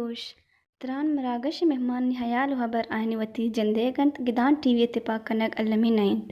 gosh, Tran Maragash Mehman Nihayal Habar Ahni Wati Jandegant Gidan TV Itipak Kanak Alami Naint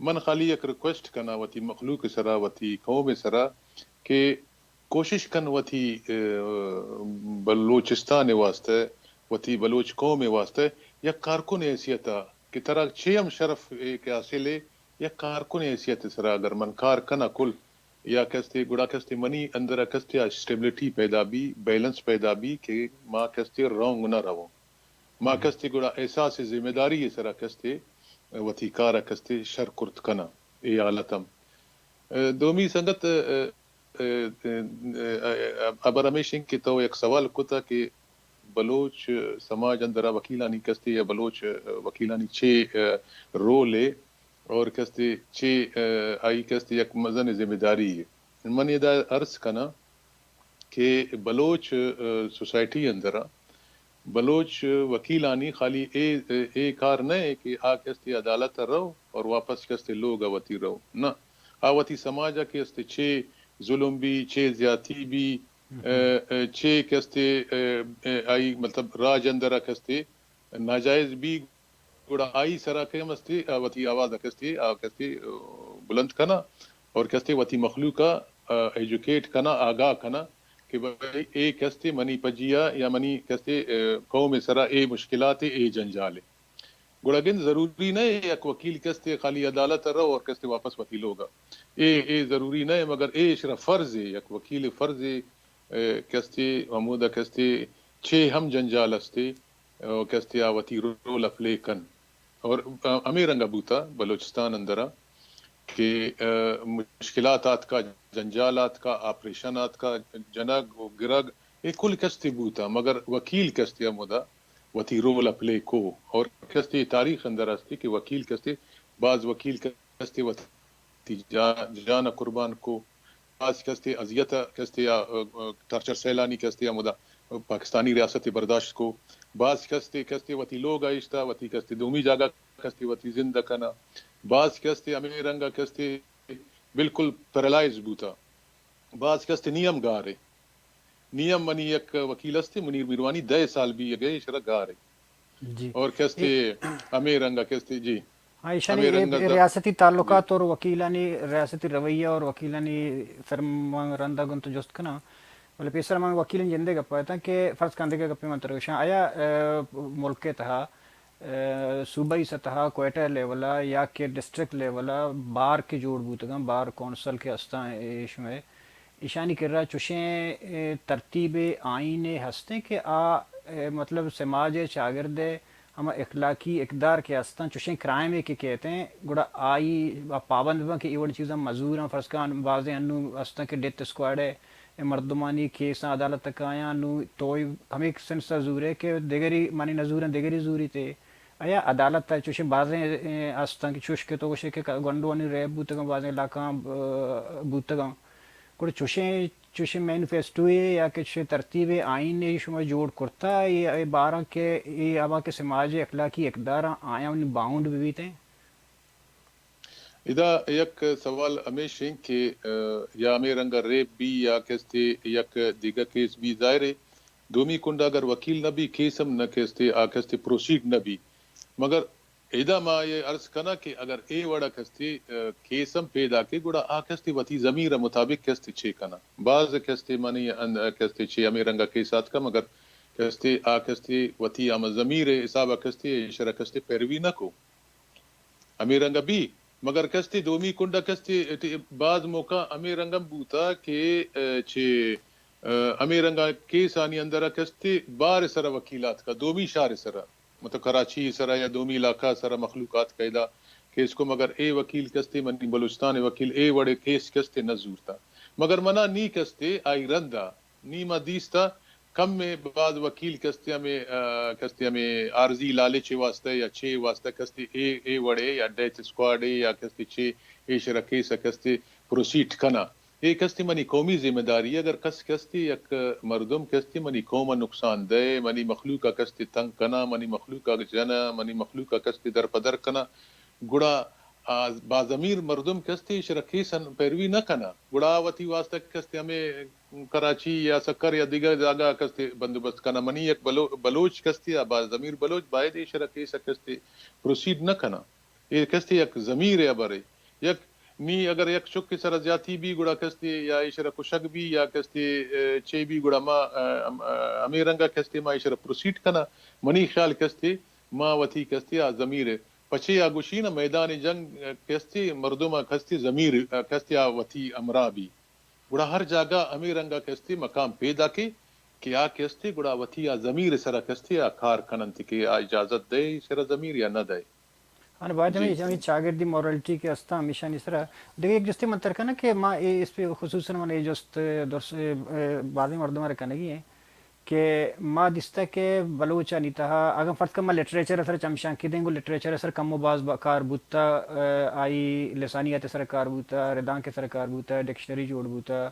من خالی یک request کنا وتی مخلوق سرا وتی قوم سرا کہ کوشش کن وتی بلوچستان واسطے وتی بلوچ قوم واسطے یک کارکن حیثیتا کہ طرح چھیم شرف ایک حاصل ہے یک کارکن حیثیت سرا اگر من کار کنا کل یا کستے گڑا کستے منی اندر کستے اسٹیبلٹی پیدا بھی بیلنس پیدا بھی کہ ماں کستے رونگ نہ رہو ماں کستے گڑا احساس ذمہ داری سرا کستے وتی کارا کستے شر کرت کنا اے عالتم دومی سنگت ابر ہمیشن کہ تو ایک سوال کتا کہ بلوچ سماج اندرا وکیلانی کستے یا بلوچ وکیلانی چھ رول ہے اور کستے چھ آئی کستے یک مزن ذمہ داری ہے من یہ دا عرض کنا کہ بلوچ سوسائٹی اندرا بلوچ وکیلانی خالی اے کار نہیں کہ آ کستے عدالت رہو اور واپس کستے لوگ آوتی رہو نہ آوتی سماجا کستے چھ ظلم بھی چھ زیادتی بھی چھ کستے آئی مطلب راج اندرا کستے ناجائز بھی گوڑا آئی سرا کے مستے وتی آواز کستے کستے بلند کنا اور کستے وتی مخلوقہ ایجوکیٹ کنا آگاہ کنا کہ بھائی اے کستے منی پجیا یا منی کستے قوم سرا اے مشکلات اے جنجال گوڑا گن ضروری نہیں ایک وکیل کستے خالی عدالت رہو اور کستے واپس وکیل ہوگا اے ضروری نہیں مگر اے شرا فرض ہے ایک وکیل فرض ہے کستے محمودہ کستے چھ ہم جنجال استے کستے آوتی رول افلے کن اور امیر رنگا بوتا بلوچستان اندرا کہ مشکلات کا جنجالات کا آپریشنات کا جنگ و گرگ یہ کل کستے بوتا مگر وکیل کستے مدا وتی رول اپلے کو اور کستے تاریخ اندر استے کہ وکیل کستے بعض وکیل کستے وتی جان قربان کو بعض کستے اذیت کستے ٹارچر سیلانی کستے مدا پاکستانی ریاست برداشت کو بعض کستے وتی لوگ آئشتا وتی کستے دومی جاگہ کستے وتی زندہ کنا بعض کستے امیر رنگا کستے بالکل پیرالائز بوتا بعض کستے نیم گارے نیم منی یک وکیل استے منیر میروانی 10 سال بھی گئے شرا گارے جی اور کستے امیر رنگا کستے جی ہاں ایشانی ریاستی تعلقات اور وکیلانی ریاستی رویہ اور وکیلانی فرمان رندہ گن تو جست کنا ولی پیسر مان وکیلن جندے گپا ہے کہ فرض کاندے کے گپے منتر گشان آیا ملک کے تہا صوبائی سطح کوئٹہ لیولا یا کہ ڈسٹرکٹ لیولا بار کے جوڑ بوتگاں بار کونسل کے استاں ایش میں ایشانی کر رہا چوشیں ترتیب آئین ہستے کہ مطلب سماج شاگرد ہم اخلاقی اقدار کے استاں چوشیں کرائم کے کہتے ہیں گوڑا آئی پابند بن کہ ایوڑ چیزاں مزور ہیں فرض کان بازیں انو استاں کے ڈیتھ اسکواڈ ہے مردمانی کیساں عدالت تک آیا انو تو ہمیں سنسا زور ہے کہ دیگری مانی نزور ہیں دیگری زوری تے آیا عدالت تا چوشیں بازیں استاں کی چوش کے تو گوشے کہ گنڈوانی ریب بوتگاں بازیں علاقاں بوتگاں کوئی چوشیں مینیفیسٹوئے یا کہ ترتیب آئین نے شما جوڑ کرتا یہ بارہ کے یہ آبا کے سماج اخلاقی اقدار آیا ان باؤنڈ بھی تھے ادا یک سوال ہمیشہ کہ یا امیر رنگا ریپ بھی یا کستے یک دیگر کیس بھی ظاہر ہے دومی کنڈا اگر وکیل نہ بھی کیسم نہ کستے آ کستے پروسیڈ نہ بھی مگر ایدا ما یہ عرض کنا کہ اگر اے وڑا کستے کیسم پیدا کے گوڑا آ کستے وتی ضمیر مطابق کستے چھے کنا بعض کستے مانی کستے چھے امیر رنگا کیسات کا مگر کستے آ کستے وتی آم ضمیر حسابہ کستے شرح کستے پیروی نہ کو امیر رنگا بھی مگر کستے دومی کنڈا کستے بعض موقع امیر رنگم بوتا کہ چھے امیر رنگا کیس آنی اندرہ کستے بار سرا وکیلات کا دومی شار سرا مطلب کراچی سرا یا دومی علاقہ سرا مخلوقات کا ادا کیس کو مگر اے وکیل کستے منی بلوچستان وکیل اے وڑے کیس کستے نزور تھا مگر منا نی کستے آئی رندہ نی ما دیستا کم میں بعض وکیل کستے ہمیں عارضی لالچ واسطہ یا چھے واسطہ کستے اے وڑے یا ڈیتھ اسکواڈ یا کستے چھے اے شرح کیسا کستے پروسیڈ کنا اے کستے منی قومی ذمہ داری اگر کستے یک مردم کستے منی قوم نقصان دے منی مخلوقہ کستے تنگ کنا منی مخلوقہ جنا منی مخلوقہ کستے در پدر کنا گڑا بازمیر مردم کستے شرح کیسن پیروی نہ کنا گڑا وتی واسطہ کستے ہمیں کراچی یا سکر یا دیگر جگہ کستے بندوبست کنا منی یک بلوچ کستے یا بازمیر بلوچ باید شرح کیسا کستے پروسیڈ نہ کنا یہ کستی یک ضمیر ابرے یک نی اگر یک شک سر زیاتی بھی گڑا کستی یا اشرا کشک بھی یا کستی چے بھی گڑا ما امی رنگا کستی ما اشرا پروسیڈ کنا منی خیال کستی ما وتی کستی ضمیر پچے یا گوشینا میدان جنگ کستی مردما کستی ضمیر کستی وتی امرا بھی گڑا ہر جگہ امی رنگا کستی مقام پیدا کی کہ آ کستی گڑا وتی ضمیر سرا کستی کار کننتی کہ اجازت دے سرا ضمیر یا نہ دے انا بعد میں ہمیں چاگردی مورالٹی کے استا ہمیشہ نسرا دیکھیں ایک جستے منتر کا نا کہ ماں اس پہ خصوصاً من یہ جست درس بعضی مردم رکھنگی ہیں کہ ماں دستا کہ بلوچا نہیں تھا اگر فرض کم لٹریچر اثر چمشان کی دیں گو لٹریچر اثر کم و باز کار بوتا آئی لسانیات اثر کار بوتا ردان کے اثر کار بوتا ڈکشنری جوڑ بوتا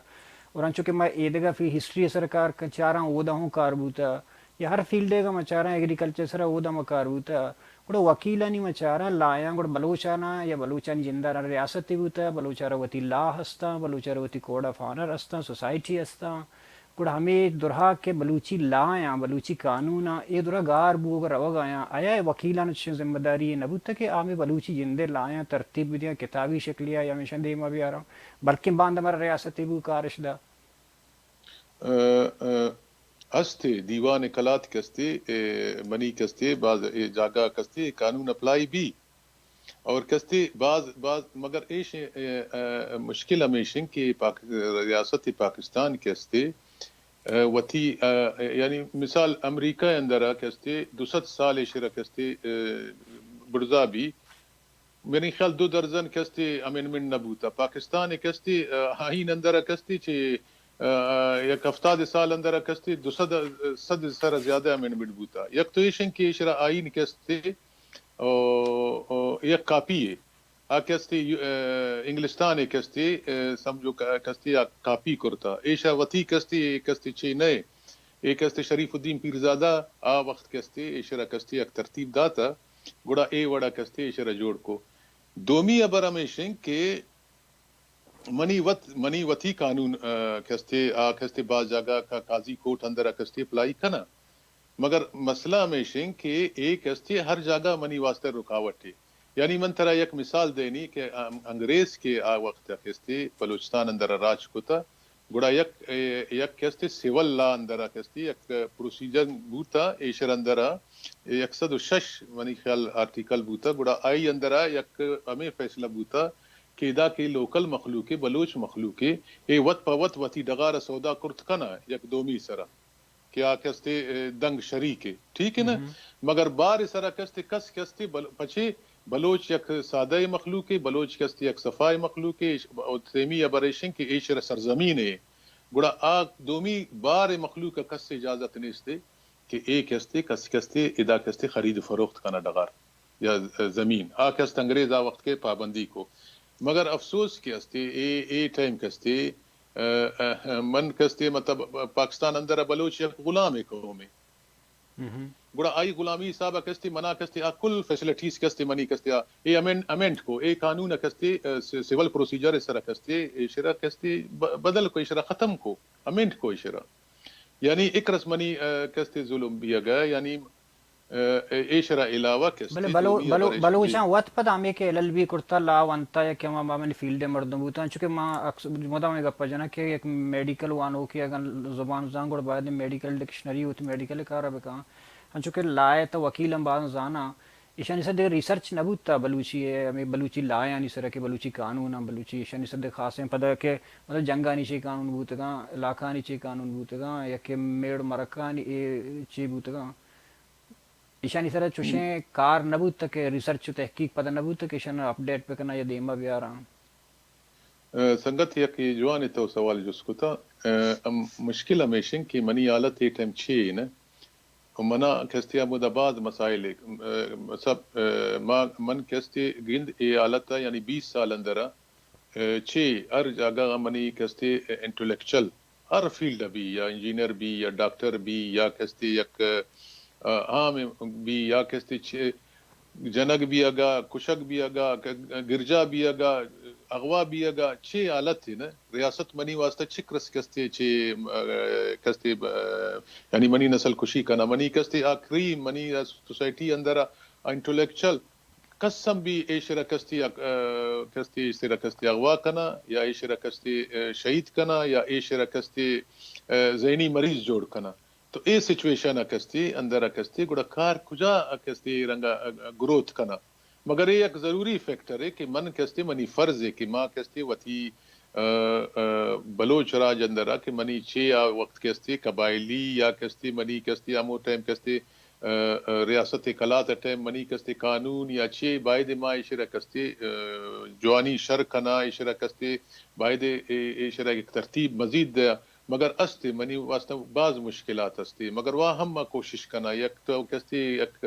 اور ان چونکہ میں ایدگا فی ہسٹری اثر کار چاہ رہا ہوں اودا ہوں کار بوتا یا ہر فیلڈے کا میں چاہ رہا ہوں ایگریکلچر سر اودا میں کار بوتا گوڑا وکیلانی میں چاہ رہا لایا گوڑا بلوچانا یا بلوچانی جندہ ریاستی بوتا بلوچارا وتی لا ہستا بلوچارا وتی کوڈ آف آنر ہستا سوسائٹی ہستا گوڑا ہمیں درہا کے بلوچی لا آیا بلوچی قانونا اے درہ گار بوگ روگ آیا آیا وکیلان ذمہ داری نبوتا کہ آمی بلوچی جندے لا آیا ترتیب دیا کتابی شکلیا یا مشن دیما بھی آ رہا ہوں بلکہ باندھ ہمارا ریاستی بو کارش دا استے دیوان کلات کستے منی کستے بعض جاگا کستے قانون اپلائی بھی اور کستے بعض مگر ایش مشکل ہمیشن کہ ریاست پاکستان کستے وتی یعنی مثال امریکہ اندرا کستے 200 سال ایشرا کستے برزا بھی میرے خیال 2 درجن کستے امینمنٹ نبوتا پاکستان کستے آئین اندرا کستے چھے یک 70 سال اندر کستی 200 سر زیادہ امینمنٹ بوتا یک تو ایشن کی اشرا آئین کستی یک کاپی ہے آ کستی انگلستان کستی سمجھو کستی کاپی کرتا ایشا وتی کستی چھ نئے ایک کستی شریف الدین پیرزادہ آ وقت کستی اشرا کستی یک ترتیب داتا گڑا اے وڑا کستی اشرا جوڑ کو دومی ابر ہمیشن کہ منی وتی قانون کستے بعض جگہ کا قاضی کوٹ اندر کستے اپلائی کنا مگر مسئلہ ہمیشن کہ ایک کستے ہر جگہ منی واسطے رکاوٹ ہے یعنی من طرح یک مثال دینی کہ انگریز کے آ وقت کستے بلوچستان اندر راج کوتا گڑا یک کستے سیول لا اندر کستے یک پروسیجر بوتا ایشر اندر 106 منی خیال آرٹیکل بوتا گڑا آئی اندر یک ہمیں فیصلہ بوتا کہ دا کے لوکل مخلوق بلوچ مخلوق اے وط پوت وتی ڈغار سودا کرت کنا یک دومی سرا کیا کستے دنگ شریک ٹھیک ہے نا مگر بار سرا کستے کستے پچھے بلوچ یک سادہ مخلوق بلوچ کستے یک صفائی مخلوق تیمی ابریشن کی ایشر سرزمین ہے گڑا آ دومی بار مخلوق کس سے اجازت نیستے کہ ایک کستے ادا کستے خرید فروخت کنا ڈغار یا زمین آ کست انگریز آ وقت کے پابندی کو مگر افسوس کے ہستے اے ٹائم کستے من کستے مطلب پاکستان اندر بلوچ یک غلام ہے قوم گڑا آئی غلامی صاحبہ کستے منا کستے کل فیسلٹیز کستے منی کستے اے امینٹ کو اے قانون کستے سیول پروسیجر اس طرح کستے اشرا کستے بدل کو اشرا ختم کو امینٹ کو اشرا یعنی اکرس منی کستے ظلم بھی گیا یعنی ایشرا علاوہ کستے بلوچاں وقت پتہ ہمیں کہ ایل بی کرتا لا وانتا ہے کہ ہم میں فیلڈ مردوں بوتا چونکہ ماں مدہ میں گپا جانا کہ ایک میڈیکل وانو کی اگر زبان زان گوڑ بعد میڈیکل ڈکشنری ہوتی میڈیکل کارا بکا چونکہ لائے تو وکیل ہم بعد زانا ایشانی سر دے ریسرچ نبوتا بلوچی ہے ہمیں بلوچی لائے آنی سر کہ بلوچی قانون ہم بلوچی ایشانی سر دے خاص ہیں پتہ کہ مطلب جنگانی چی قانون بوتگا علاقانی چی قانون بوتگا یا کہ میڑ مرکانی چی بوتگا ایشانی سر چوشیں کار نبوت تک ریسرچ تحقیق پتہ نبوت تک ایشان اپڈیٹ پہ کرنا یا دیما بھی آ رہا سنگت یا کہ جوانی تو سوال جس کو تھا مشکل ہمیشن کی منی آلت ایک ٹائم چھے نا منا کستے آمود آباد مسائل سب من کستے گند اے آلت یعنی 20 سال اندرہ چھے ہر جگہ منی کستے انٹلیکچل ہر فیلڈ بھی یا انجینئر بھی یا ڈاکٹر بھی یا کستے یک عام بھی یا کستے جنگ بھی اگا کشک بھی اگا گرجا بھی اگا اغوا بھی اگا چھ حالت تھی نا ریاست منی واسطہ چکرس کستے کستے یعنی منی نسل کشی کنا منی کستے آخری منی سوسائٹی اندر انٹلیکچل قسم بھی ایشرا کستی کستی ایشرا کستی اغوا کنا یا ایشرا کستی شہید کنا یا ایشرا کستی ذہنی مریض جوڑ کنا تو اے سچویشن کستی اندر کستی گڑا کار کجا کستی رنگا گروتھ کنا مگر یہ ایک ضروری فیکٹر ہے کہ من کستی منی فرض ہے کہ ماں کستی وتی بلوچ راج اندرا کہ منی چھ وقت کستی قبائلی یا کستی منی کستی امو ٹائم کستی ریاست کلات ٹائم منی کستی قانون یا چھ باید ما اشرا کستی جوانی شر کنا اشرا کستی باید اشرا ایک ترتیب مزید دیا مگر استی منی واسطہ بعض مشکلات استی مگر واہ ہم کوشش کنا یک تو کستی یک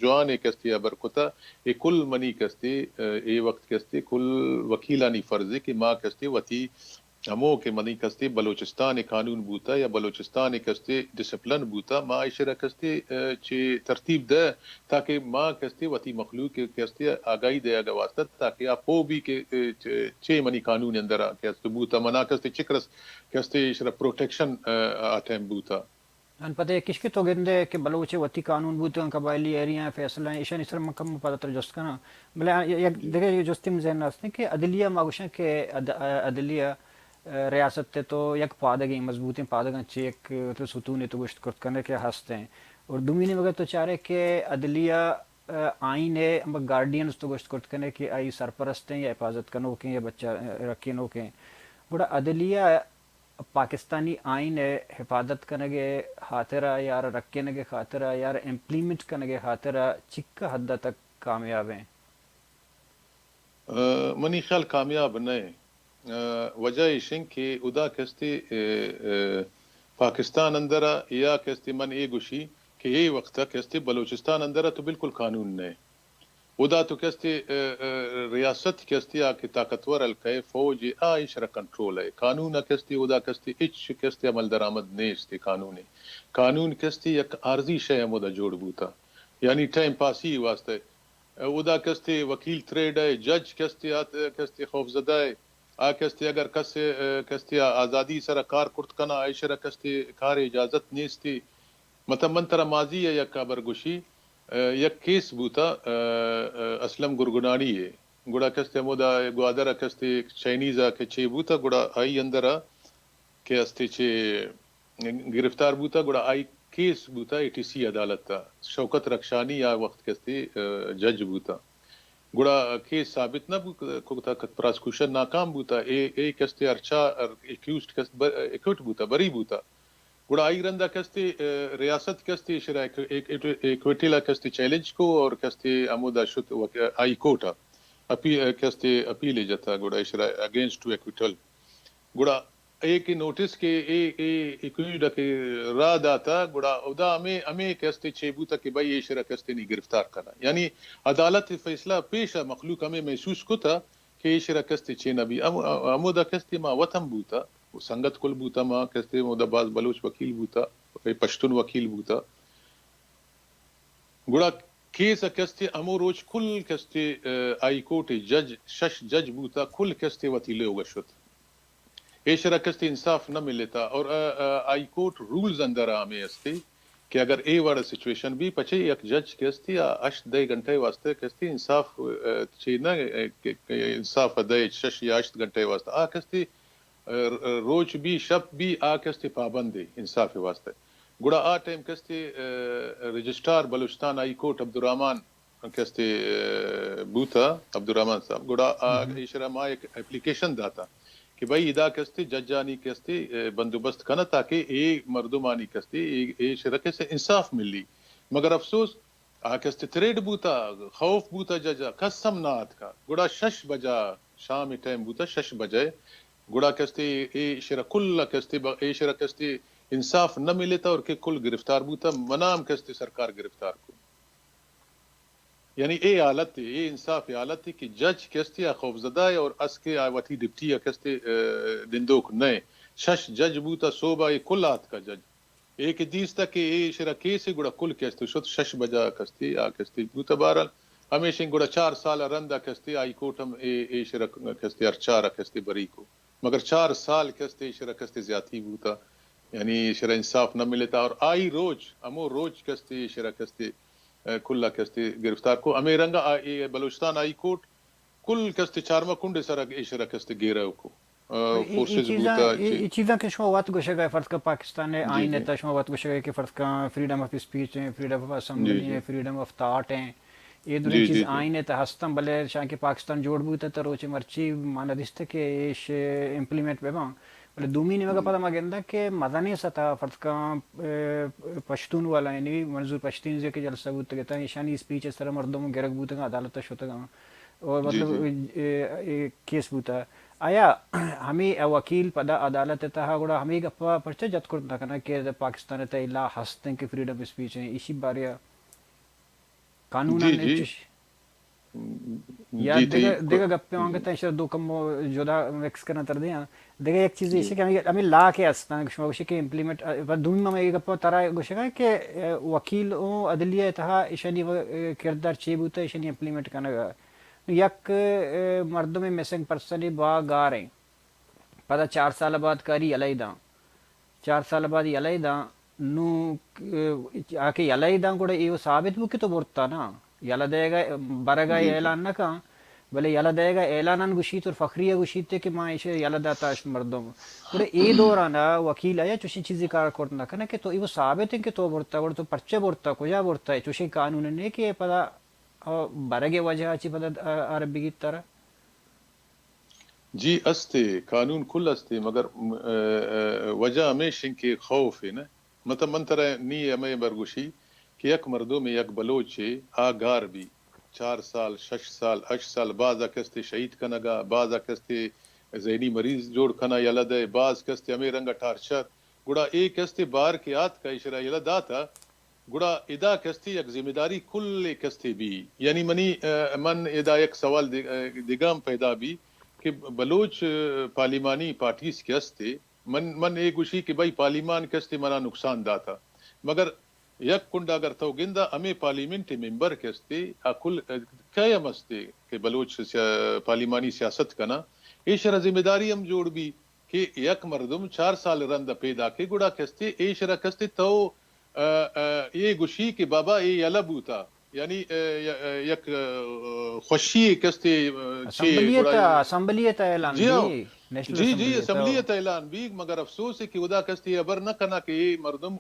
جوان کستی برکتا یہ کل منی کستی اے وقت کستی کل وکیلانی فرض ہے کہ ماں کستی وتی ہمو کے منی کستی بلوچستان قانون بوتا یا بلوچستان کستی ڈسپلن بوتا ماں اشرا کستی چی ترتیب دے تاکہ ماں کستی وتی مخلوق کستی آگاہی دے آگا واسطہ تاکہ آپ ہو بھی کہ چھ منی قانون اندر کستی بوتا منا کستی چکرس کستی اشرا پروٹیکشن آٹیم بوتا ان پتہ کشکی تو گندے کہ بلوچ وتی قانون بوتن قبائلی ایریا فیصلہ ایشان اسر مکم پتہ تر جست کنا بلا یک دیگه جستیم ذہن است کہ عدلیہ ماگوشن کہ عدلیہ ریاست تے تو یک پادگی مضبوطی پادگاں چ ایک تو ستون تو گشت کرت کرنے کے ہستے ہیں اور دومینی مگر تو چارے کہ عدلیہ آئین ہے گارڈینز تو گشت کرت کرنے کہ آئی سرپرست ہیں یا حفاظت کنو کے یا بچہ رکھینو کے بڑا عدلیہ پاکستانی آئین حفاظت کنگے خاطرہ یار رکھنے خاطرہ یار امپلیمنٹ کنگے خاطرہ چکا حد تک کامیاب ہیں منی خیال کامیاب نہیں وجہ اشن کہ ادا کستی پاکستان اندرا یا کستی من اے گوشی کہ یہ وقت کستی بلوچستان اندرا تو بالکل قانون نہیں ادا تو کستی ریاست کستی آ کی طاقتور الکے فوج اشرا کنٹرول ہے قانون کستی ادا کستی اچ کستی عمل درآمد نیستی قانون کستی یک عارضی شے مدا جوڑ بوتا یعنی ٹائم پاسی واسطے ادا کستی وکیل تریڈ ہے جج کستی کستی خوف زدہ ہے کستی اگر کستی آزادی سر کار کرت کنا اشرا کستی کار اجازت نیستی مطلب من ترا ماضی ہے یک برگوشی یک کیس بوتا اسلم گرگنانی ہے گڑا کستے مودا گوادر کستے چائنیزا کے چھ بوتا گڑا آئی اندرا کہ استے چھ گرفتار بوتا گڑا آئی کیس بوتا اے ٹی سی عدالت تا شوکت رکشانی یا وقت کستے جج بوتا گڑا کیس ثابت نہ بوتا پراسیکیوشن ناکام بوتا اے کستے ارچا ایکیوزڈ ایکوٹ بوتا بری بوتا گڑا آئی رندہ کستے ریاست کستے شرا ایکویٹیلا کستے چیلنج کو اور کستے عمودہ شد آئی کوٹا کستے اپیل جتا گڑا شرا اگینسٹ ٹو ایکویٹل گڑا ایک نوٹس کے ایکویڈ کے را داتا گڑا ادا ہمیں کستے چھ بوتا کہ بھائی یہ شرا کستے نہیں گرفتار کرنا یعنی عدالت فیصلہ پیشا مخلوق ہمیں محسوس کو تھا کہ یہ شرا کستے چھ نبی عمودہ کستے ما وطن بوتا سنگت کل بوتا ماں کستے مودا باز بلوچ وکیل بوتا پشتون وکیل بوتا گڑا کیس کستے امو روچ کل کستے آئی کوٹ جج شش جج بوتا کل کستے وطیلے ہوگا شد ایشرا کستے انصاف نہ ملتا اور آئی کورٹ رولز اندر آمیں استے کہ اگر اے واڑا سچویشن بھی پچھے یک جج کستی اشت دے گھنٹے واسطے کستی انصاف چینا انصاف دے شش یا اشت گھنٹے واسطے کستی روچ بھی شب بھی کستی پابندی انصاف واسطے گڑا ٹائم کستی رجسٹرار بلوچستان آئی کورٹ عبدالرحمن کستی بوتا عبدالرحمن صاحب گڑا ایشرا ما ایک اپلیکیشن داتا کہ بھائی ادا کستی ججانی کستی بندوبست کنا تاکہ اے مردمانی کستی اے شرکے سے انصاف ملی مگر افسوس کستی تریڈ بوتا خوف بوتا ججا قسم نات کا گڑا شش بجا شام ٹائم بوتا شش بجے گڑا کستی اے شرا کل کستی اے شرا کستی انصاف نہ ملے تھا اور کہ کل گرفتار بوتا منام کستی سرکار گرفتار کو یعنی اے حالت تھی اے انصاف حالت تھی کہ جج کستی خوف زدہ ہے اور اس کے آواتی ڈپٹی کستی دندوک نئے شش جج بوتا صوبہ کل آت کا جج ایک دیس تک کہ اے شرا کیسے گڑا کل کستی شد شش بجا کستی کستی بوتا بارال ہمیشہ گڑا 4 سال رندہ کستی آئی کوٹم اے شرا کستی ارچارہ کستی بری کو مگر 4 سال کستی شرا کستی زیادتی بوتا یعنی شرا انصاف نہ ملتا اور آئی روج ہمو روج کستی شرا کستی کلا کستی گرفتار کو ہمیں رنگا بلوچستان ہائی کورٹ کل کستی چارما کنڈ سرک ایشرا کستی گیرا کو فورسز بوتا یہ چیزاں کہ شما وقت گوشے گئے فرض کا پاکستان ہے جی آئین جی ہے شما وقت گوشے گئے کہ فرض کا فریڈم آف اسپیچ ہے فریڈم آف اسمبلی ہے فریڈم آف تھاٹ ہیں یہ دونوں جی چیز جی آئین ہے تو ہستم بلے شاہ کے پاکستان جوڑ بوتا تو روچے مرچی مانا دستے کہ ایش امپلیمنٹ پہ باں بلے دومی نے مگا پتہ مگندہ کہ مدنی سطح فرض کا پشتون والا یعنی منظور پشتین سے کہ جلسہ بوتا کہتا ہے ایشانی اسپیچ اس طرح مردوں میں گرگ بوتا گا عدالت شوتا گا اور جی مطلب جی کیس بوتا آیا ہمیں وکیل پدا عدالت تہا گوڑا ہمیں گپا پرچہ جت کرتا کنا کہ پاکستان تا اللہ ہستن کہ فریڈم اسپیچ ہیں اسی بارے قانونا جی جی نیچش یا جی دیگا گپے ہوں گے تا شاید دو کم جدا مکس کرنا تر دیا دیگا ایک چیز ایسے کہ ہمیں لا کے ہستن شما گوشے کہ امپلیمنٹ دومی میں یہ گپا ترا گوشے گا کہ وکیل او عدلیہ تہا ایشانی کردار چی بوتا ایشانی امپلیمنٹ کرنا گا یک مردم مسنگ پرسن با گاریں پتہ 4 سال بعد کاری علیحدہ 4 سال بعد علیحدہ نو آکے علیحدہ کو یہ ثابت بو کہ تو برتا نا یلا دے گا برگا جی جی اعلان نہ کہاں بلے یلا دے گا اعلانان گوشیت اور فخریہ گوشیت تے کہ ماں اسے یلا داتا مردم گوڑے ای دورانا وکیل آیا چوشی چیزی کار کرنا کنا کہ تو یہ ثابت ہے کہ تو برتا گوڑے تو پرچے برتا کجا برتا ہے چوشی قانون نے کہ پدا برگے وجہ چی پدا عربی کی طرح جی استے قانون کل استے مگر وجہ ہمیشہ کے خوف ہے نا مطلب من طرح نی ہمیں برگوشی کہ یک مردوں میں یک بلوچے آگار بھی 4 سال 6 سال 8 سال بعض کستے شہید کنگا بعض کستے ذہنی مریض جوڑ کنا یلد ہے بعض کستے ہمیں رنگا ٹارچر گڑا ایک کستے بار کے آت کا اشرا یلد آتا گڑا ادا کستی یک ذمہ داری کل کستی بھی یعنی من ادا ایک سوال دیگام پیدا بھی کہ بلوچ پارلیمانی پارٹیز کے ہستے من ایک گوشی کہ بھائی پارلیمان کستے منا نقصان داتا مگر یک کنڈا اگر تو گندہ ہمیں پارلیمنٹ ممبر کستے کل قیم ہستے کہ بلوچ پارلیمانی سیاست کنا ایشرا ذمہ داری ہم جوڑ بھی کہ یک مردم 4 سال رند پیدا کے گڑا کستے ایشرا کستے تو یہ گوشی کہ بابا یہ یلبوتا یعنی یک خوشی کستے اسمبلیت اعلان جی ہاں بھی نیشنل جی جی اسمبلیت اسمبلیت اعلان بھی مگر افسوس ہے کہ ادا کستی ابر نہ کنا کہ یہ مردم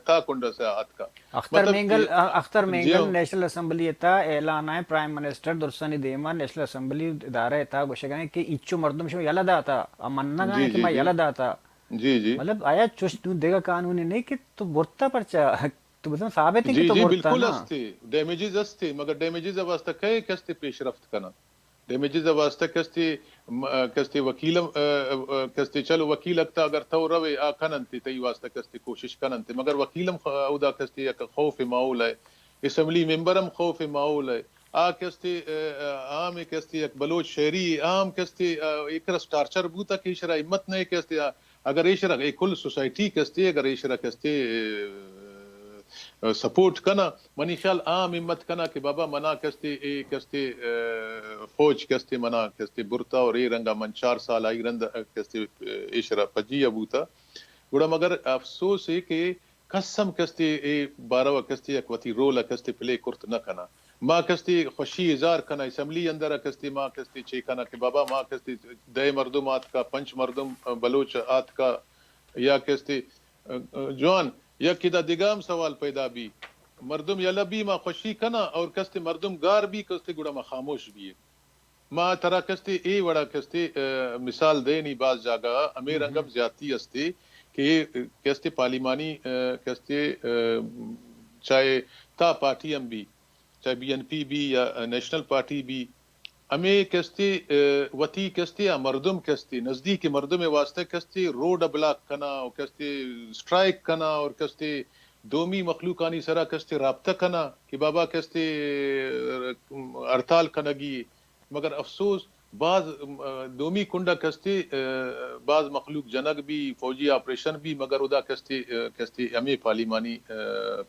تا کنڈا سے آت کا اختر جی مینگل نیشنل اسمبلی تا اعلان ہے پرائم منسٹر درسانی دیما نیشنل اسمبلی ادارہ تا گوشگائیں کہ اچو مردم شو یلا داتا مننا گائیں کہ میں یلا داتا جی جی مطلب آیا چوش تو دیگا قانونی نہیں کہ تو برتا پرچا تو بتا ثابت ہے کہ جی تو جی برتا بالکل نا استے ڈیمیجز استے مگر ڈیمیجز واسطہ کئے کستے پیش رفت کنا ڈیمیجز واسطہ کستے وکیلم کستے چلو وکیل اکتا اگر تو روے آ کننتے تی واسطہ کستے کوشش کننتے مگر وکیلم ادا کستے یک خوف ماحول ہے اسمبلی ممبرم خوف ماحول ہے آ کستے عام کستے یک بلوچ شہری عام کستے ایک رس ٹارچر بوتا کہ اشرا ہمت نہیں کستے اگر اشرا کل سوسائٹی کستے اگر اشرا کستے سپورٹ کنا منی خیال عام ہمت کنا کہ بابا منا کستے اے کستے فوج کستے منا کستے برتا اور اے رنگا من 4 سال آئی رند کستے اشرا پجی ابوتا گوڑا مگر افسوس ہے کہ قسم کستے اے بارہ کستے یک وتی رول کستے پلے کرت نہ کنا ماں کستے خوشی اظہار کنا اسمبلی اندر کستے ماں کستے چے کنا کہ بابا ماں کستے دے مردم آت کا پنچ مردم بلوچ آت کا یا کستے جوان یا کدا دیگام سوال پیدا بھی مردم یلا بھی ما خوشی کنا اور کستے مردم گار بھی کستے گڑا ما خاموش بھی ہے ما ترا کستے اے وڑا کستے مثال دے نہیں باز جاگا ہمیں رنگم زیادتی استے کہ کستے پارلیمانی کستے چاہے تا پارٹی ہم بھی چاہے بی این پی بھی یا نیشنل پارٹی بھی ہمیں کستے وتی کستے یا مردم کستے نزدیک مردم واسطے کستے روڈ بلاک کنا اور کستے سٹرائک کنا اور کستے دومی مخلوقانی سرا کستے رابطہ کنا کہ بابا کستے ہڑتال کنگی مگر افسوس بعض دومی کنڈا کستے بعض مخلوق جنگ بھی فوجی آپریشن بھی مگر ادا کستے ہمیں پارلیمانی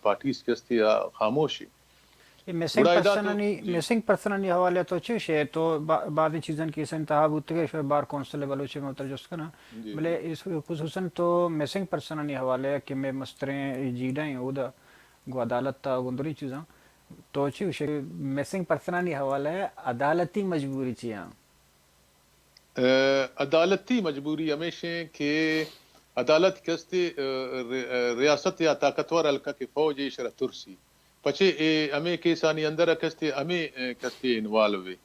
پارٹیز کستے خاموشی مسنگ پرسنانی حوالے تو چوش ہے تو بعض چیزیں کی انتہا ہوتے گئے شوی بار کونسل بلوچ میں اترجس کنا بلے اس خصوصاً تو مسنگ پرسنانی حوالے کہ میں مستریں جیڈائیں او دا گو عدالت تا گندری چیزاں تو چی مسنگ پرسنانی حوالہ ہے عدالتی مجبوری چی ہاں عدالتی مجبوری ہمیشہ کہ عدالت کستے ریاست یا طاقتور حلقہ کے فوج شرح ترسی پچھے ہمیں کیسانی اندر کستے ہمیں کستے انوالو ہے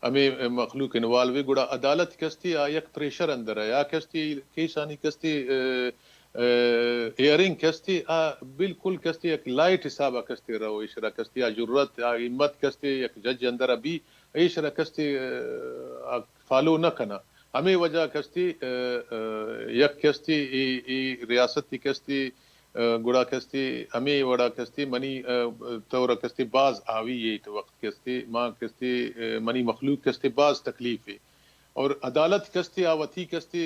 ہمیں مخلوق انوالو ہے گوڑا عدالت کستے یک پریشر اندر ہے یا کستے کیسانی کستے ایئرنگ کستے بالکل کستے ایک لائٹ حسابہ کستے رہو اشرا کستے یا جرت یا ہمت کستے یک جج اندر بھی اشرا کستے فالو نہ کنا ہمیں وجہ کستی یک کستی ریاست کی کستی گڑا کستی ہمیں وڑا کستی منی طور کستی باز آوی یہ وقت کستی ماں کستی منی مخلوق کستی باز تکلیف ہے اور عدالت کستی آوتی کستی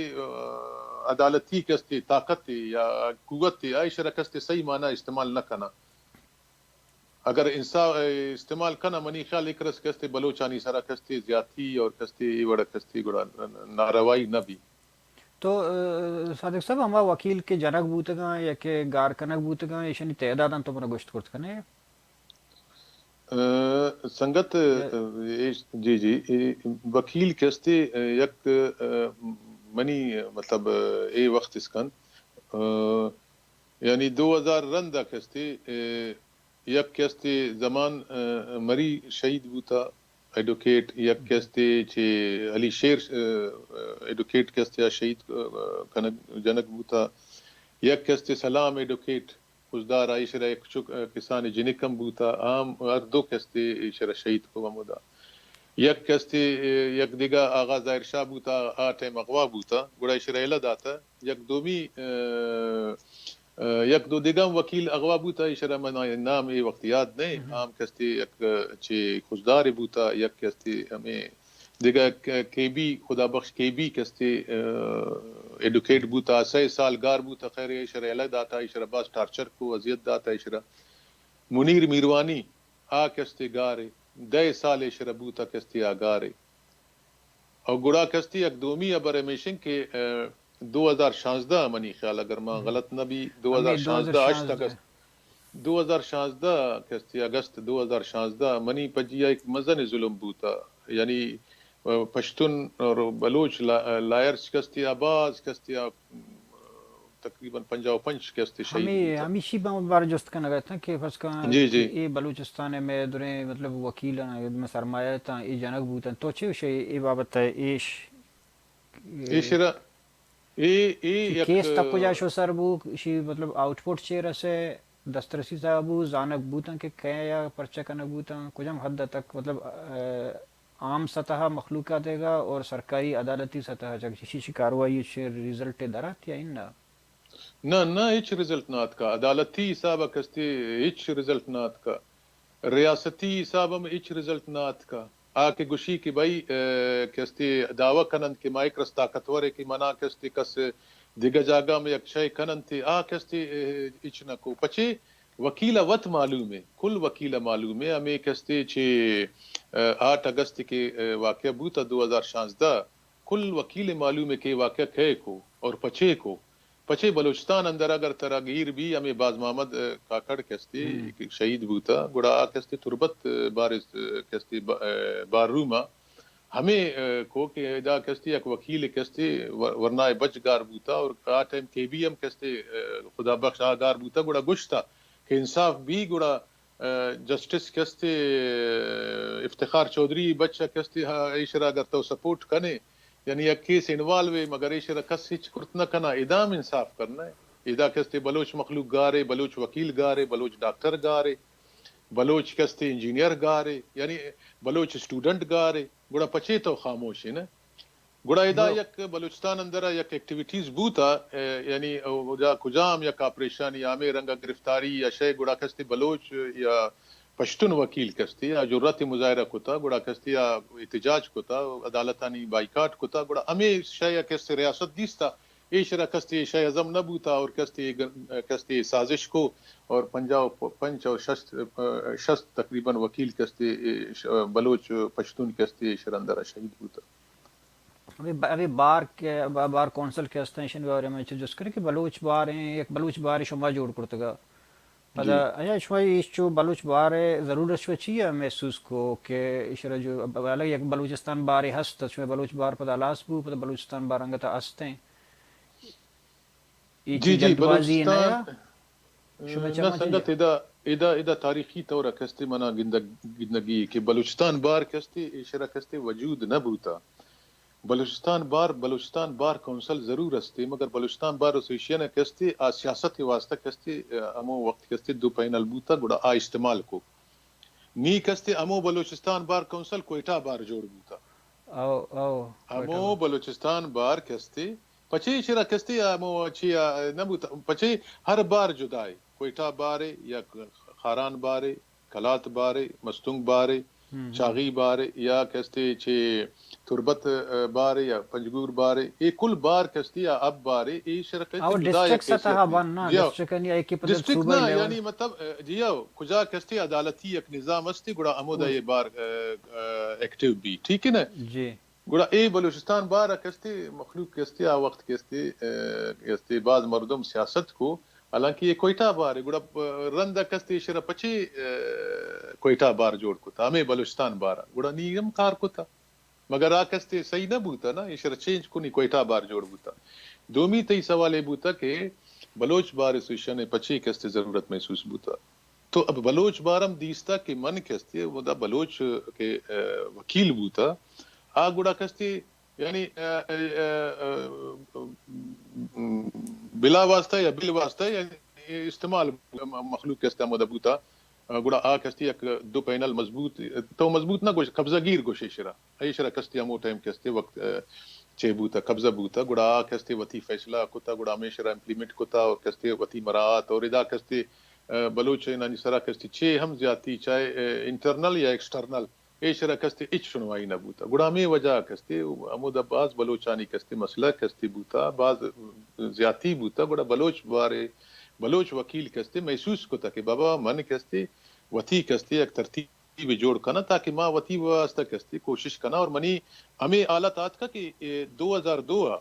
عدالتی کستی طاقت یا قوت عائشہ کستی صحیح معنی استعمال نہ کنا اگر انصاف استعمال کنا منی خیال ایک رس کستے بلوچانی سرا کستے زیادتی اور کستے وڑا کستے گڑا ناروائی نہ بھی تو صادق صاحب ہما وکیل کے جنک بوتگاں یا کہ گار کنک بوتگاں ایشانی تعداداں تو مرا گوشت کرت کنے سنگت جی جی وکیل کستے یک منی مطلب اے وقت اس کن یعنی 2000 رندہ کستے یک کستے زمان مری شہید بوتا ایڈوکیٹ یک کستے چھے علی شیر ایڈوکیٹ کستے شہید جنک بوتا یک کستے سلام ایڈوکیٹ خزدار عائشہ ایک کسان جنکم بوتا عام ہر دو کستے عائشہ شہید کو ممودا یک کستے یک دیگا آغا ظاہر شاہ بوتا آٹھ مغوا بوتا گوڑا عائشہ ایلہ داتا یک دومی یک دو دیگم وکیل اغوا بوتا عائشہ من نام ای وقت یاد نہیں عام کستے یک چھے خزدار بوتا یک کستے ہمیں دیگا کے بی خدا بخش کے بی کستے ایڈوکیٹ بوتا 6 سال گار بوتا خیر عشرہ الہ داتا عشرہ باز ٹارچر کو اذیت داتا عشرہ منیر میروانی آ کستے گارے 10 سال عشرہ بوتا کستے آگارے اور گڑا کستے ایک دومی ابر امیشن کے 2016 منی خیال اگر میں غلط نہ بھی 2016 آج تک 2016 کستے اگست 2016 منی پجیا ایک مزن ظلم بوتا یعنی پشتون اور بلوچ لائرز کستی آباز کستی تقریباً 55 کستی شہید بوتا ہمیں شی بار جست کا نگا تھا کہ فرض کا جی جی ای بلوچستان میں دریں مطلب وکیل میں سرمایہ تا ای جنک بوتا تو چے شے ای بابت ہے ایش ایشرا ای کیس تک کو جا شو سر بو شی مطلب آؤٹ پٹ چے رسے دسترسی صاحبو زانک بوتا کہ کیا یا پرچہ کنک بوتا کجم حد تک مطلب عام سطح مخلوقات دے گا اور سرکاری عدالتی سطح جگ شی کاروائی ریزلٹ درات یا ان نہ ایچ رزلٹ نات کا عدالتی حسابہ کستے ایچ رزلٹ نات کا ریاستی حسابہ میں ایچ رزلٹ نات کا آکے گوشی کی بھائی کستے دعوی کنند کے مائکرس طاقتور کی منا کستے کس دیگا جاگا میں یک شے کنند تے کستے ایچ نہ کو پچے وکیلہ وط معلوم ہے کل وکیلہ معلوم ہے ہمیں کستے چھے 8 اگست کے واقعہ بوتا 2016 کل وکیل معلوم ہے کہ واقعہ کھے کو اور پچے کو پچھے بلوچستان اندر اگر تراغیر بھی ہمیں باز محمد کاکڑ کستے شہید بوتا گڑا کستے تربت بارس کستے باروما ہمیں کو کہ ادا کستے ایک وکیل کستے ورنہ بچ گار بوتا اور ٹائم کے بی ایم کستے خدا بخش آگار بوتا گڑا گشتا کہ انصاف بھی گڑا جسٹس کستے افتخار چودھری بچہ کستے عشرہ اگر تو سپورٹ کنے یعنی ایک کیس انوالو ہے مگر عشرہ کس ہچ کرت نہ کنا ادام انصاف کرنا ہے ادا کستے بلوچ مخلوق گارے بلوچ وکیل گارے بلوچ ڈاکٹر گارے بلوچ کستے انجینئر گارے یعنی بلوچ اسٹوڈنٹ گارے گڑا پچے تو خاموش ہے نا گڑا ادا یک بلوچستان اندر یک ایکٹیویٹیز بوتا یعنی جا کجام یک آپریشن یا میں رنگا گرفتاری یا شے گڑا کستے بلوچ یا پشتون وکیل کستی یا جرات مظاہرہ کتا گڑا کستی یا احتجاج کتا عدالتانی بائیکاٹ کتا گڑا ہمیں شے کستے ریاست دیستا ایشرا کستی شے عظم نہ بوتا اور کستی سازش کو اور 55 اور 60 تقریباً وکیل کستے بلوچ پشتون کستے ایشر اندر شہید بوتا ابھی بار کونسل کے اسٹیشن کے بارے میں جس کرے کہ بلوچ بار ہیں ایک بلوچ بار شما جوڑ کرتے گا پدا ایا شوي ایشو بلوچ باره ضرورت شو چیه محسوس کو که اشاره جو بالا یک بلوچستان باره هست شو بلوچ بار پدا لاس بو پدا بلوچستان بارنگتا هستیں ایچ جی جی جلدبازی بلوچستان نیا شو میں نہ چما سنگت چاہیے ادا تاریخی طور کستے منا گندگی کہ بلوچستان بار کستے اشرا کستے وجود نہ بوتا بلوچستان بار کونسل ضرور استے مگر بلوچستان بار ایسوسیشن کستے سیاست کے واسطہ کستے امو وقت کستے دو پینل بوتا گڑا استعمال کو نی کستے امو بلوچستان بار کونسل کوئٹہ بار جوڑ بوتا او امو بلوچستان بار کستے پچے شرا کستے امو چیا نبوتا پچے ہر بار جدائے کوئٹہ بارے یا خاران بارے کلات بارے مستنگ بارے چاغی بارے یا کستے چھے تربت بارے یا پنجگور بارے یہ کل بار کستے یا اب بارے یہ شرا او کستے جدا یا ڈسٹرکٹ سطح کیسیت بننا جی ڈسٹرکٹ نہیں ایک پتہ ڈسٹرکٹ صوبہ نا لیول یعنی مطلب جی کجا کستے عدالتی ایک نظام استے گڑا امودا یہ بار ایکٹیو بھی ٹھیک ہے نا جی گڑا اے بلوچستان بارہ کستے مخلوق کستے آ وقت کستے بعض مردم سیاست کو حالانکہ یہ کوئٹہ بار ہے گڑا رندہ کستے شرا پچے کوئٹہ بار جوڑ کو تھا ہمیں بلوچستان بارہ گڑا نیم کار کو تھا مگر آ کستے صحیح نہ بوتا نا یہ شرا چینج کو نہیں کوئٹہ بار جوڑ بوتا دومی تی سوال یہ بوتا کہ بلوچ بار ایسوسیشن پچے کستے ضرورت محسوس بوتا تو اب بلوچ بارم دیستا کہ من کستے وہ بلوچ کے وکیل بوتا آ گڑا کستے یعنی بلا واسطہ یا بل واسطہ یعنی استعمال مخلوق کستا مدبوتا گڑا آ کستی ایک دو پینل مضبوط تو مضبوط نہ گوش قبضہ گیر گوشے شرا ای شرا کستی ہمو ٹائم کستے وقت چے بوتا قبضہ بوتا گڑا آ کستے وتی فیصلہ کتا گڑا ہمیں شرا امپلیمنٹ کتا اور کستے وتی مراعات اور ادا کستے بلوچ نانی سرا کستے چے ہم زیادتی چاہے انٹرنل یا ایکسٹرنل اے شرا کستے اچ سنوائی نہ بوتا گڑا ہمیں وجہ کستے امود باز بلوچانی کستے مسئلہ کستے بوتا باز زیادتی بوتا گڑا بلوچ بارے بلوچ وکیل کستے محسوس کتا کہ بابا من کستے وتی کستے ایک ترتیب جوڑ کنا تاکہ ماں وتی واسطہ کستے کوشش کنا اور منی ہمیں آلات آت کا کہ 2002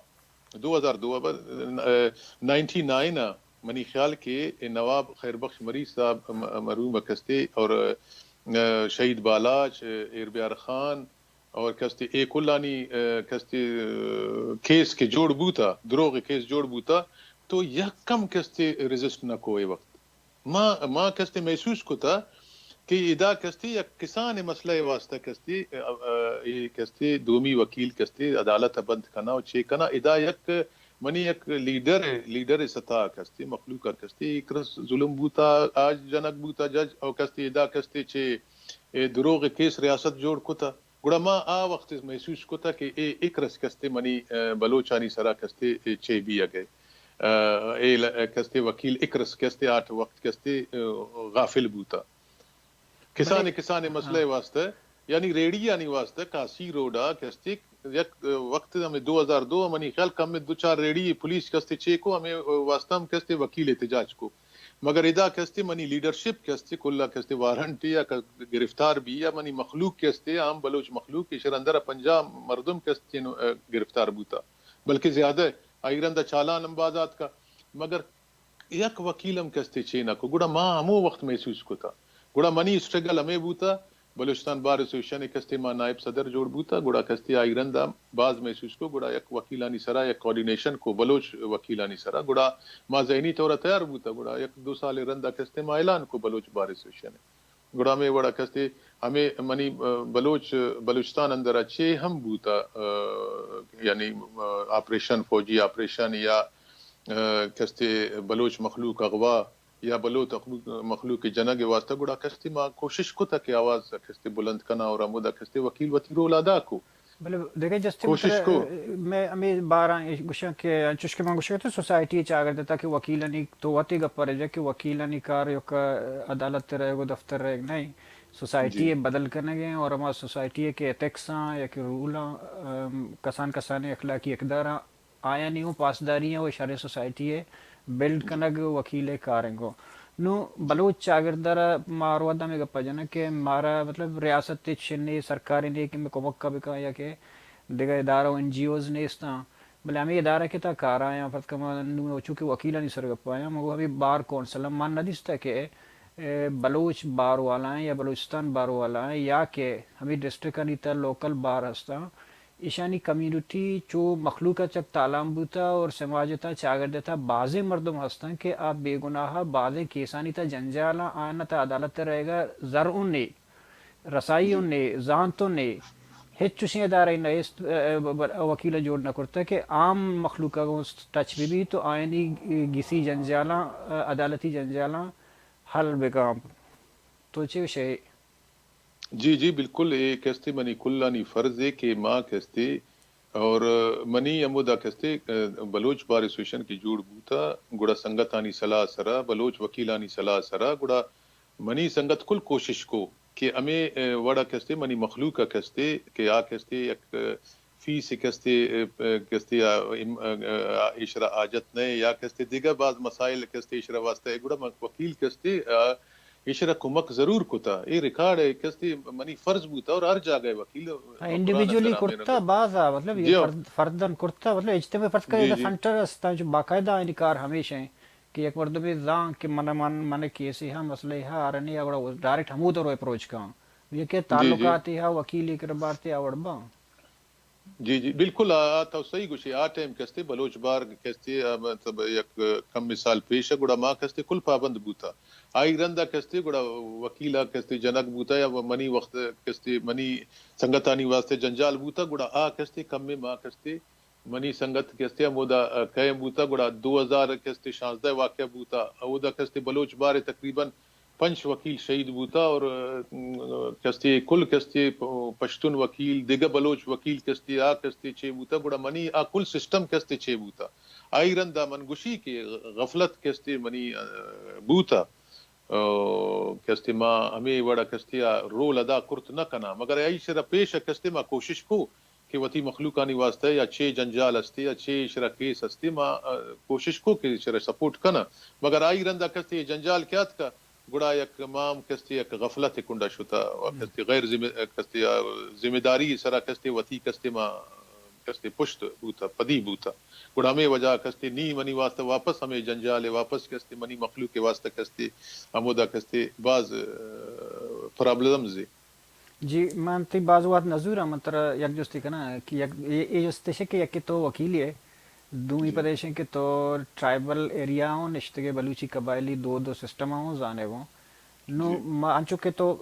99 منی خیال کے نواب خیر بخش مری صاحب مرحوم کستے اور شہید بالاچ ایربیار خان اور کستے ایک اللہ کستے کیس کے جوڑ بوتا دروغ کیس جوڑ بوتا تو یک کم کستے ریزسٹ نہ کوئے وقت ماں کستے محسوس کو تھا کہ ادا کستے یا کسان مسئلہ واسطہ کستے کستے دومی وکیل کستے عدالت بند کنا اور چے کنا ادا یک منی یک لیڈر سطح کستے مخلوق کستے ایک ظلم بوتا آج جنک بوتا جج اور کستے ادا کستے چے دروغ کیس ریاست جوڑ کو تھا گڑا ماں آ وقت محسوس کو تھا کہ ایک رس کستے منی بلوچانی سرا کستے چے بھی اگئے کستے وکیل اکرس کستے 8 وقت کستے غافل بوتا کسان مسئلہ واسطہ یعنی ریڈی یعنی واسطہ کاسی روڈا کستے یک وقت ہمیں 2002 منی خیال کم میں 2-4 ریڈی پولیس کستے چے کو ہمیں واسطہ ہم کستے وکیل احتجاج کو مگر ادا کستے منی لیڈرشپ کستے کلا کستے وارنٹ یا گرفتار بھی یا منی مخلوق کستے عام بلوچ مخلوق کی شرندر 50 مردم کستے گرفتار بوتا بلکہ زیادہ آئیرندہ چالان امبازات کا مگر یک وکیلم کستے چینا کو گڑا ماں ہمو وقت محسوس کو تھا گڑا منی اسٹرگل ہمیں بوتا بلوچستان بار ایسوسیشن کستے ماں نائب صدر جوڑ بوتا گڑا کستے آئیرندہ باز محسوس کو گڑا یک وکیلانی سرا یک کوارڈینیشن کو بلوچ وکیلانی سرا گڑا ماں ذہنی طورہ تیار بوتا گڑا یک 2 سال رندہ کستے ماں اعلان کو بلوچ بار ایسوسیشن گڑا میں وڑا کستے ہمیں منی بلوچستان اندر اچھے ہم بوتا یعنی آپریشن فوجی آپریشن یا کستے بلوچ مخلوق اغوا یا بلوچ مخلوق کی جنگ واسطہ گڑا کستے ماں کوشش کو تھا کہ آواز کستے بلند کنا اور امودہ کستے وکیل وتی رول ادا کو بلے دیکھیں جستے کوشش کو میں ہمیں بارہ گوشاں کہ چشکے میں گوشاں تو سوسائٹی چاگر دیتا کہ وکیلانی تو واتی گپ پڑے جا کہ وکیلانی کار یک عدالت رہے گو دفتر رہے نہیں سوسائٹی بدل کرنے گئے اور ہمارا سوسائٹی کے ایتھکساں یا کہ رولاں کسان اخلاقی اقداراں آیا نہیں ہوں پاسداری ہیں وہ اشارے سوسائٹی ہے بلڈ کنگ وکیل کاریں گو نو بلوچ چاگردر مارو دا میں گپا جانا کہ مارا مطلب ریاست چھنے سرکاری نے کہ میں کمک کا بکا یا کہ دیگا ادارہ این جی اوز نے اس طرح بلے ہمیں ادارہ کے تا کار آیا فرض کما چونکہ وکیلا نہیں سرگپ آیا مگر ہمیں بار کونسل مان ندیس تھا کہ بلوچ بار والا ہیں یا بلوچستان بار والا ہیں یا کہ ہمیں ڈسٹرکٹ کا نہیں تھا لوکل بار ہستا ایشانی کمیونٹی جو مخلوقہ چک تعلیم بوتا اور سماجتا چاگر دیتا بعض مردم ہستن کہ آپ بے گناہ بعض کیسانی تا جنجالا آنا تا عدالت رہے گا زرعن نے رسائیوں نے زانتوں نے ಹೆಚ್ಚು ادارہ اس وکیل جوڑ نہ کرتا کہ عام مخلوقہ کو ٹچ بھی تو آئینی گسی جنجالاں عدالتی جنجالاں حل بکام تو چے شے جی جی بالکل یہ کہستے منی کلانی فرض ہے کہ ماں کہستے اور منی امودا کہستے بلوچ بار ایسوسیشن کی جوڑ بوتا گڑا سنگتانی صلاح سرا بلوچ وکیلانی صلاح سرا گڑا منی سنگت کل کوشش کو کہ ہمیں وڑا کہستے منی مخلوق کا کہستے کہ آ کہستے ایک فی سے کہستے اشرا آجت نئے یا کہستے دیگر بعض مسائل کہستے اشرا واسطہ گڑا وکیل کہستے اشرا کمک ضرور کوتا یہ ریکارڈ ہے کہستے منی فرض بوتا اور ہر جاگہ وکیل قرآن انڈیویجولی کرام میں کرتا بعضا مطلب جی یہ فردن کرتا مطلب اجتماع فرض کا جی یہ جی سنٹر ہستا جو باقاعدہ انکار ہمیشہ ہیں کہ ایک مرد میں زان کہ من کیسی ہاں مسئلہ ہاں آرنی اگڑا ڈائریکٹ ہمو تو رو اپروچ کا یہ کہ جی جی تعلقات ہاں وکیلی کربارتے آوڑ با جی جی بالکل آتا صحیح گوشی آ ٹائم کہستے بلوچ بار کہستے مطلب یک کم مثال پیش ہے گڑا ماں کہستے کل پابند بوتا آئی رندہ کہستے گڑا وکیلا کہستے جنک بوتا یا منی وقت کہستے منی سنگتانی واسطے جنجال بوتا گڑا کہستے کم میں ماں کہستے منی سنگت کہستے مودا قیم بوتا گڑا 2000 کہستے 16 واقعہ بوتا اودا کہستے بلوچ بار تقریباً 5 وکیل شہید بوتا اور کہستے کل کہستے پشتون وکیل دیگر بلوچ وکیل کہستے کہستے چھ بوتا گڑا منی کل سسٹم کہستے چھ بوتا آئی رندہ من گشی کے غفلت کہستے منی بوتا کہستے ماں ہمیں وڑا کہستے رول ادا کرت نہ کنا مگر ای شرا پیش کہستے ماں کوشش کو کہ وتی مخلوقانی واسطہ یا چھ جنجال ہستے یا چھ شرا کیس ہستے ماں کوشش کو کہ شرا سپورٹ کنا مگر آئی رندہ کہستے جنجال کیا کا گڑا یک مام کہستے یک غفلت کنڈا شتا کہستے غیر ذمہ داری سرا کہستے وتی کہستے ماں کہستے پشت بوتا پدی بوتا گڑا ہمیں وجہ کہستے نی منی واسطہ واپس ہمیں جنجال واپس کہستے منی مخلوق کے واسطہ کہستے ہمودا کہستے بعض پرابلمز جی مانتی بازوات نظور مطلب یک جستی کنا کہ یہ جستے کہ یک تو وکیلی ہے دومی جی پردیشیں کہ تو ٹرائبل ایریا ہوں نشتگے بلوچی قبائلی دو سسٹم ہوں زانے ہوں نو جی انچو کہ تو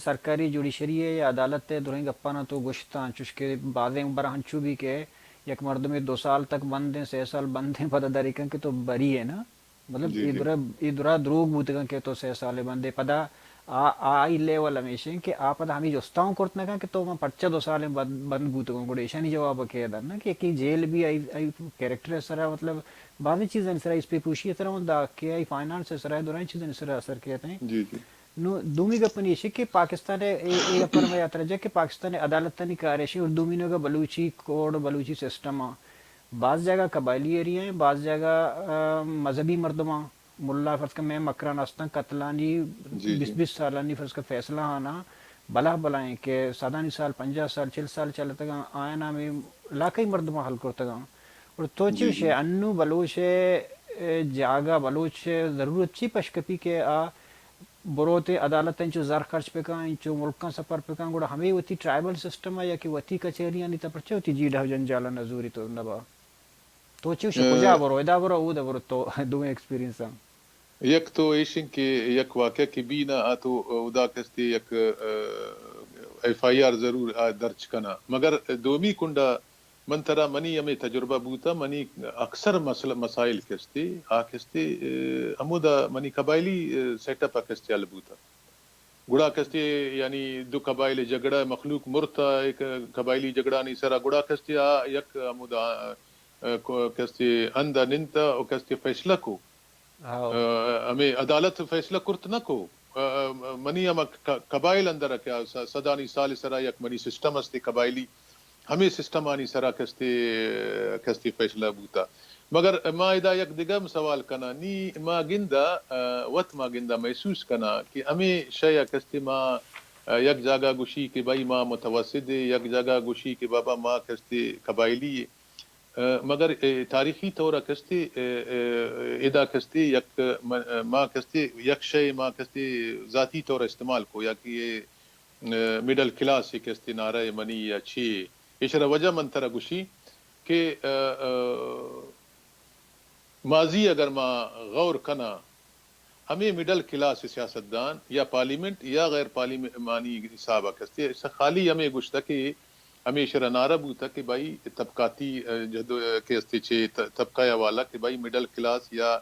سرکاری جوڈیشری ہے یا عدالت ہے درہیں گپانا تو گشتا انچوش کے بعضیں برا ہنچو بھی کہ یک مرد میں 2 سال تک بند ہیں 6 سال بند ہیں پتہ داری کن کہ تو بری ہے نا مطلب جی جی یہ درا دروگ بوتگن کہ تو 6 سال بندے پدا آئی لیول ہمیشہ کہ آپ ہمیں جوستاؤں کرتنا کہا کہ تو میں پرچہ 2 سال بند بوتگوں کو ایشانی جواب کہہ در نا کہ جیل بھی آئی کیریکٹر ہے سرا مطلب بعض چیزیں سرا اس پہ پوچھی طرح ہوں دا کہ آئی فائنانس سرا دوران چیزیں سرا اثر کہتے ہیں جی جی نو دومی گپن یہ کہ پاکستان اے اپر میں یاترا کہ پاکستان عدالت نہیں کارشی اور دومی نو کا بلوچی کوڈ بلوچی سسٹم بعض جگہ قبائلی ایریا ہیں بعض جگہ مذہبی مردماں ملا فرض کا میں مکران استن قتلانی جی 20 سالانی فرض کا فیصلہ آنا بلا بلائیں کہ 7 سال 50 سال 40 سال چلتا گا آیا نا میں لاکئی مردماں حل کرتا گا اور تو جی چیوش ہے انو بلوچ جاگا بلوچ ضرورت چی پشکپی کے بروتے عدالت انچو زر خرچ پہ کھاں انچو ملکاں سفر پہ کھاں گوڑا ہمیں وتی ٹرائبل سسٹم ہے یا کہ وتی کچھریاں نہیں تا پرچے وتی جیڈا جنجالا نزوری تو نبا تو چیوش کجا برو ادا برو او دا برو تو دو ایکسپیرینس ہاں یک تو ایشن کے یک واقعہ کی بھی نہ تو ادا کہستے یک ایف آئی آر ضرور درج کنا مگر دومی کنڈا من ترا منی ہمیں تجربہ بوتا منی اکثر مسائل کہستے کہستے ہمودا منی قبائلی سیٹ اپ کہستے البوتا گڑا کہستے یعنی دو قبائل جھگڑا مخلوق مرتا ایک قبائلی جھگڑا نہیں سرا گڑا کہستے یک ہمودا کہستے اندہ ننتا اور کہستے فیصلہ کو ہمیں عدالت فیصلہ کرت نہ کو منی ہم قبائل اندر کیا صدانی سال سرا یک منی سسٹم استے قبائلی ہمیں سسٹم آنی سرا کستی فیصلہ بوتا مگر ما ادا یک دگم سوال کنا نی ما گندا وط ما گندا محسوس کنا کہ ہمیں شیا کستی ما یک جگہ گوشی کہ بھائی ما متوسط یک جگہ گوشی کہ بابا ما کستی قبائلی مگر تاریخی طور کستی ادا کستی یک ما کستی یک شے ما کستی ذاتی طور استعمال کو یا کہ یہ مڈل کلاس کستی نعرہ منی یا چھی اشرا وجہ من ترا گوشی کہ ماضی اگر ما غور کنا ہمیں مڈل کلاس سیاستدان یا پارلیمنٹ یا غیر پارلیمانی حسابہ کستی اس خالی ہمیں گوشتا کہ ہمیں شرح نعرہ بوتا کہ بھائی طبقاتی جدو کے استے چھے طبقہ والا کہ بھائی مڈل کلاس یا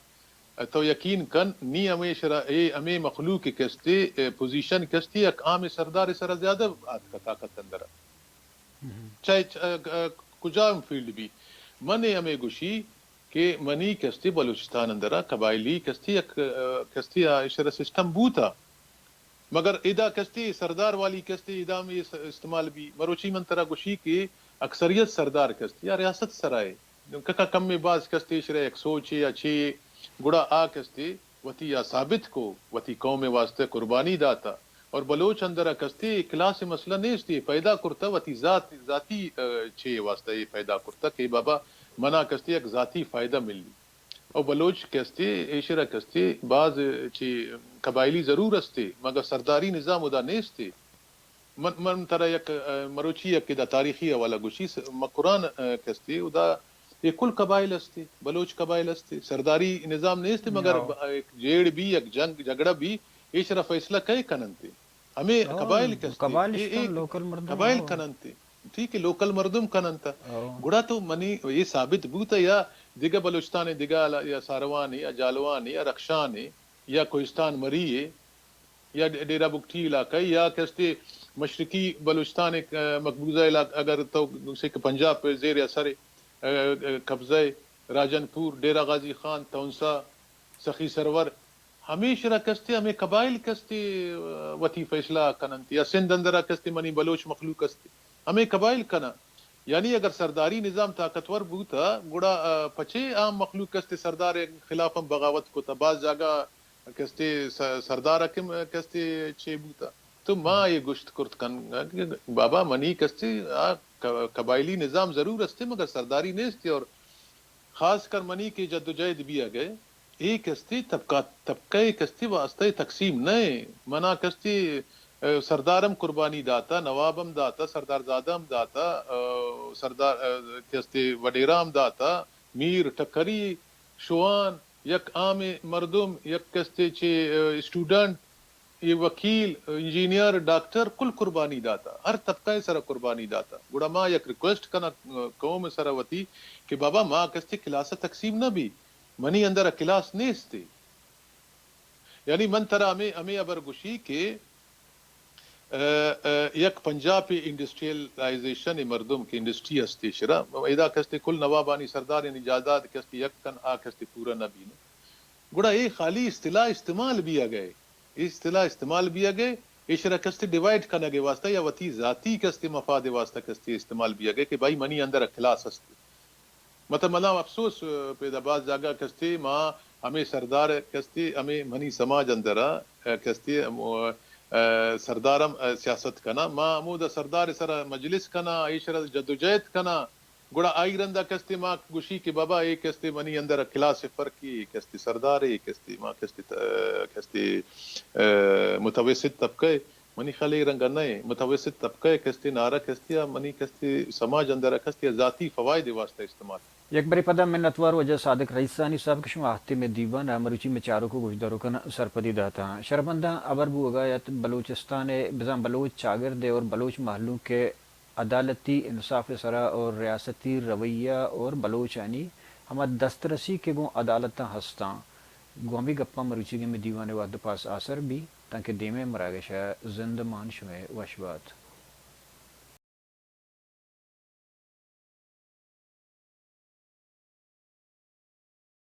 تو یقین کن نی ہمیں شرح ہمیں مخلوق کستے پوزیشن کستی ایک عام سردار سر زیادہ آت کا طاقت اندر چاہے کجا فیلڈ بھی من ہمیں گوشی کہ منی کستی بلوچستان اندرا قبائلی کستی اشرا سسٹم بوتا مگر ادا کستی سردار والی کستی ادا میں استعمال بھی مروچی منترا گوشی کی اکثریت سردار کستی یا ریاست سرائے ککا کم میں باز کستی اشرا ایک سوچے یا چھے گڑا آ کستی وتی یا ثابت کو وتی قوم واسطے قربانی داتا اور بلوچ اندرا کستی کلاس مسئلہ نہیں استی پیدا کرتا وتی ذاتی چھے واسطے پیدا کرتا کہ بابا منا کستی ایک ذاتی فائدہ ملی اور بلوچ کستی ایشرا کستی بعض چی قبائلی ضرور استے مگر سرداری نظام ادا نہیں استے من ترا یک مروچی یک دا تاریخی حوالہ گوشی قرآن کستی ادا یہ کل قبائل استے بلوچ قبائل استے سرداری نظام نہیں استے مگر ایک جیڑ بھی یک جنگ جگڑا بھی ایشرا فیصلہ کئے کننتے ہمیں قبائل کستے قبائل کننتے ٹھیک ہے لوکل مردم کننتا گڑا تو منی یہ ثابت بوتا یا دیگا بلوچستان دیگا یا ساروان یا جالوان یا رخشان یا کوہستان مری یا ڈیرہ بگٹی علاقہ یا کستے مشرقی بلوچستان مقبوضہ علاقہ اگر تو پنجاب پہ زیر اثر قبضہ راجن پور ڈیرہ غازی خان تونسا سخی سرور ہمیشہ کستے ہمیں قبائل کستے وتی فیصلہ کننتی یا سندھ اندرہ کستے منی بلوچ مخلوق کستے ہمیں قبائل کنا یعنی اگر سرداری نظام طاقتور بوتا گڑا پچے عام مخلوق کستے سردار خلاف بغاوت کو تا بعض جگہ کستے سردار حکم کستے چھے بوتا تو ماں یہ گشت کرت کن بابا منی کستے قبائلی نظام ضرور استے مگر سرداری نہیں استے اور خاص کر منی کے جدوجہد بھی آگئے ایک کستے طبقہ کستے واسطے تقسیم نئے منا کستے سردارم قربانی داتا نوابم داتا سردار زادم داتا سردار کستے وڈیرام داتا میر ٹکری شوان یک عام مردم یک کستے چھے اسٹوڈنٹ یہ وکیل انجینئر ڈاکٹر کل قربانی داتا ہر طبقہ سر قربانی داتا گوڑا ماں یک ریکویسٹ کنا قوم سر وتی کہ بابا ماں کستے کلاس تقسیم نہ بھی منی اندر کلاس نہیں استے یعنی من ترہ ہمیں ابر گوشی کہ یک پنجاب انڈسٹریلائزیشن مردم کی انڈسٹری ہستی شرا ادا کستے کل نوابانی سردار اجازت کستے یک کن آ کستے پورا نہ بھی گڑا یہ خالی اصطلاح استعمال بھی آگئے اصطلاح استعمال بھی آگئے اشرا کستے ڈیوائڈ کرنا گے واسطہ یا وتی ذاتی کستے مفاد واسطہ کستے استعمال بھی آگئے کہ بھائی منی اندر کلاس ہستے مطلب منا افسوس پیدا باز جاگا کستے ماں ہمیں سردار کستے ہمیں منی سماج اندرا کستے سردارم سیاست کنا ما مودا سردار سر مجلس کنا ایشر جدوجہد کنا گڑا آئی رندہ کستے ما گوشی کہ بابا ایک کستے منی اندر کلاس فرقی کستے سردار کستے ما کستے متوسط طبقہ منی خلی رنگا نئے متوسط طبقہ کستے نارا کستے منی کستے سماج اندر کستے ذاتی فوائد واسطہ استعمال یک بری پدا منتوار وجہ صادق رئیسانی صاحب کشم آہتے میں دیوان مروچی میں چاروں کو گوشداروں کا سرپدی داتا شرمندہ ابر بو اگایت بلوچستان بزام بلوچ چاگرد اور بلوچ محلوں کے عدالتی انصاف سرا اور ریاستی رویہ اور بلوچانی ہما دسترسی کے گوں عدالتاں ہستاں گوہم بھی گپا مروچی میں دیوان وعد پاس آثر بھی تاکہ دیمے مراگشہ زندمان شوئے وشبات